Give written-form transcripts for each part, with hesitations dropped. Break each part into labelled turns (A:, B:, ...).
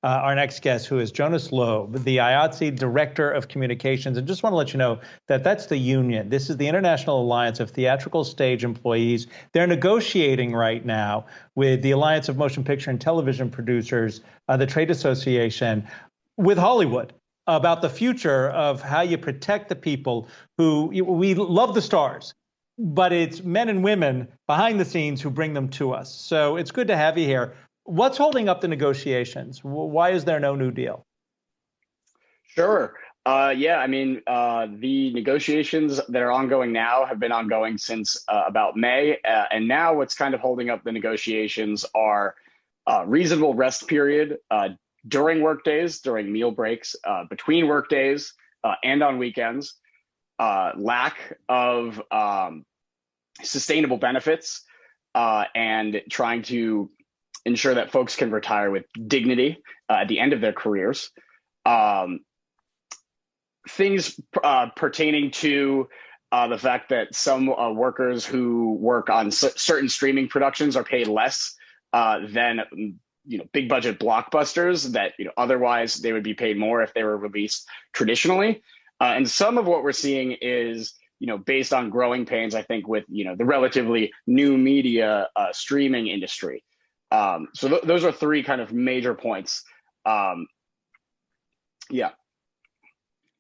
A: our next guest, who is Jonas Loeb, the IATSE Director of Communications. And just want to let you know that that's the union. This is the International Alliance of Theatrical Stage Employees. They're negotiating right now with the Alliance of Motion Picture and Television Producers, the trade association, with Hollywood about the future of how you protect the people who we love the stars, but it's men and women behind the scenes who bring them to us. So it's good to have you here. What's holding up the negotiations? Why is there no new deal?
B: Sure. The negotiations that are ongoing now have been ongoing since about May. And now what's kind of holding up the negotiations are reasonable rest period during work days, during meal breaks, between work days, and on weekends, lack of sustainable benefits, and trying to ensure that folks can retire with dignity at the end of their careers. Things pertaining to the fact that some workers who work on certain streaming productions are paid less than big budget blockbusters that otherwise they would be paid more if they were released traditionally. And some of what we're seeing is based on growing pains, I think, with the relatively new media streaming industry. So those are three kind of major points.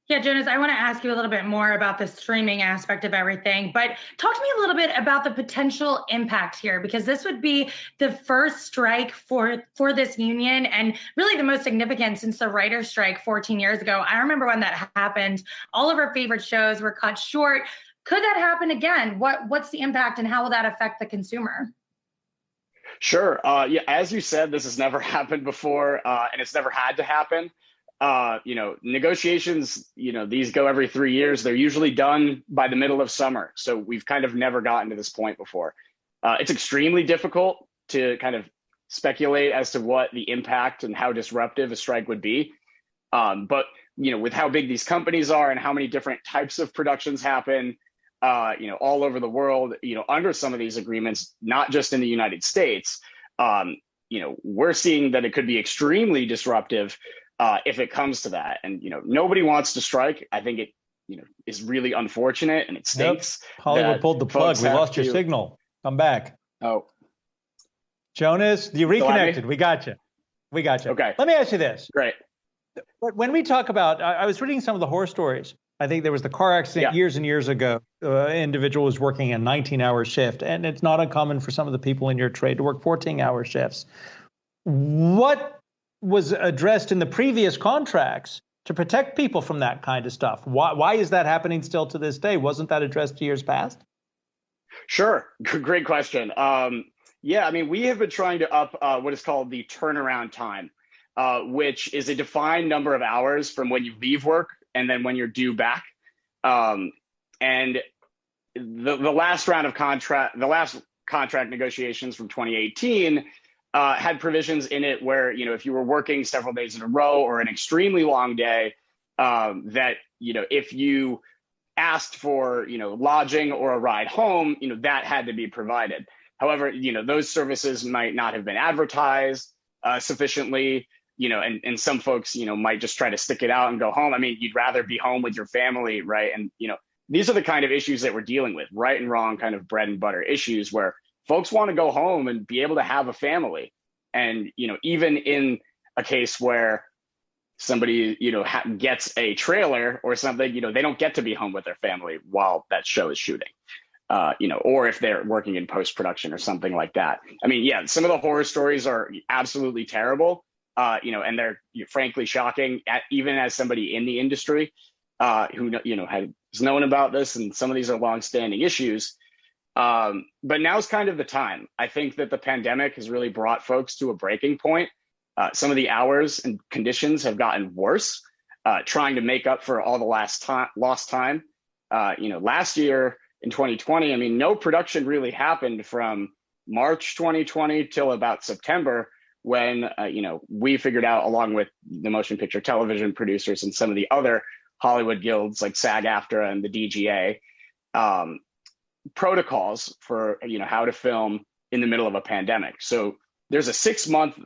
C: Yeah, Jonas, I want to ask you a little bit more about the streaming aspect of everything, but talk to me a little bit about the potential impact here, because this would be the first strike for this union and really the most significant since the writer's strike 14 years ago. I remember when that happened, all of our favorite shows were cut short. Could that happen again? What's the impact and how will that affect the consumer?
B: Sure. As you said, this has never happened before, and it's never had to happen. Negotiations, these go every 3 years. They're usually done by the middle of summer. So we've kind of never gotten to this point before. It's extremely difficult to kind of speculate as to what the impact and how disruptive a strike would be. But with how big these companies are and how many different types of productions happen, all over the world, under some of these agreements, not just in the United States, we're seeing that it could be extremely disruptive if it comes to that. And, nobody wants to strike. I think it, is really unfortunate and it stinks.
A: Yep. Hollywood pulled the plug. We lost your signal. Come back.
B: Oh.
A: Jonas, you reconnected. We got you.
B: Okay.
A: Let me ask you this.
B: Great.
A: When we talk about, I was reading some of the horror stories. I think there was the car accident years and years ago. An individual was working a 19-hour shift, and it's not uncommon for some of the people in your trade to work 14-hour shifts. What was addressed in the previous contracts to protect people from that kind of stuff? Why is that happening still to this day? Wasn't that addressed years past?
B: Sure. Great question. We have been trying to up what is called the turnaround time, which is a defined number of hours from when you leave work and then when you're due back. And the last round of contract negotiations from 2018 had provisions in it where, if you were working several days in a row or an extremely long day, that, if you asked for, lodging or a ride home, that had to be provided. However, those services might not have been advertised sufficiently, and some folks, might just try to stick it out and go home. I mean, you'd rather be home with your family, right? And, these are the kind of issues that we're dealing with, right and wrong kind of bread and butter issues where folks want to go home and be able to have a family. And, even in a case where somebody, gets a trailer or something, they don't get to be home with their family while that show is shooting, or if they're working in post-production or something like that. I mean, some of the horror stories are absolutely terrible, and they're frankly shocking, even as somebody in the industry who, has known about this. And some of these are longstanding issues. But now's kind of the time. I think that the pandemic has really brought folks to a breaking point. Some of the hours and conditions have gotten worse, trying to make up for all the lost time. Last year in 2020, no production really happened from March 2020 till about September when, we figured out, along with the motion picture television producers and some of the other Hollywood guilds like SAG-AFTRA and the DGA, protocols for how to film in the middle of a pandemic. So there's a 6-month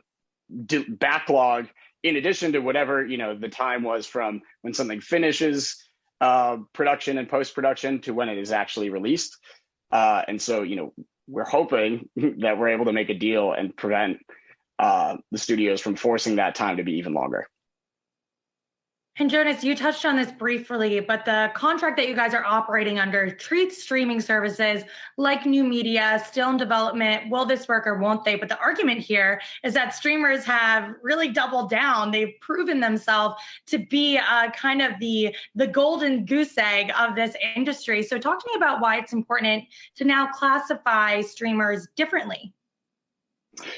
B: backlog in addition to whatever, the time was from when something finishes production and post-production to when it is actually released. And so, we're hoping that we're able to make a deal and prevent the studios from forcing that time to be even longer.
C: And Jonas, you touched on this briefly, but the contract that you guys are operating under treats streaming services like new media, still in development. Will this work or won't they? But the argument here is that streamers have really doubled down. They've proven themselves to be kind of the golden goose egg of this industry. So talk to me about why it's important to now classify streamers differently.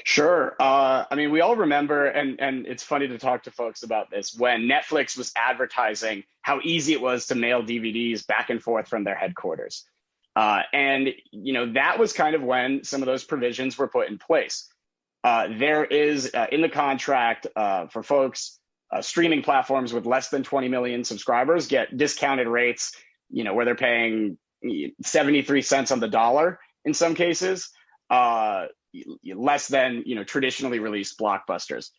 B: Sure. We all remember, and it's funny to talk to folks about this, when Netflix was advertising how easy it was to mail DVDs back and forth from their headquarters. That was kind of when some of those provisions were put in place. There is in the contract for folks, streaming platforms with less than 20 million subscribers get discounted rates, where they're paying 73 cents on the dollar in some cases. Less than traditionally released blockbusters.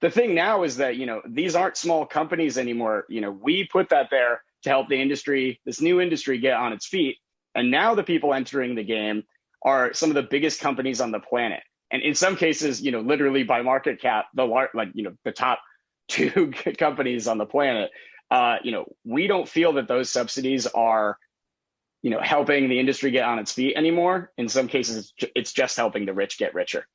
B: The thing now is that these aren't small companies anymore. We put that there to help the industry, this new industry, get on its feet. And now the people entering the game are some of the biggest companies on the planet. And in some cases, literally by market cap, the top two companies on the planet. We don't feel that those subsidies are helping the industry get on its feet anymore. In some cases, it's just helping the rich get richer.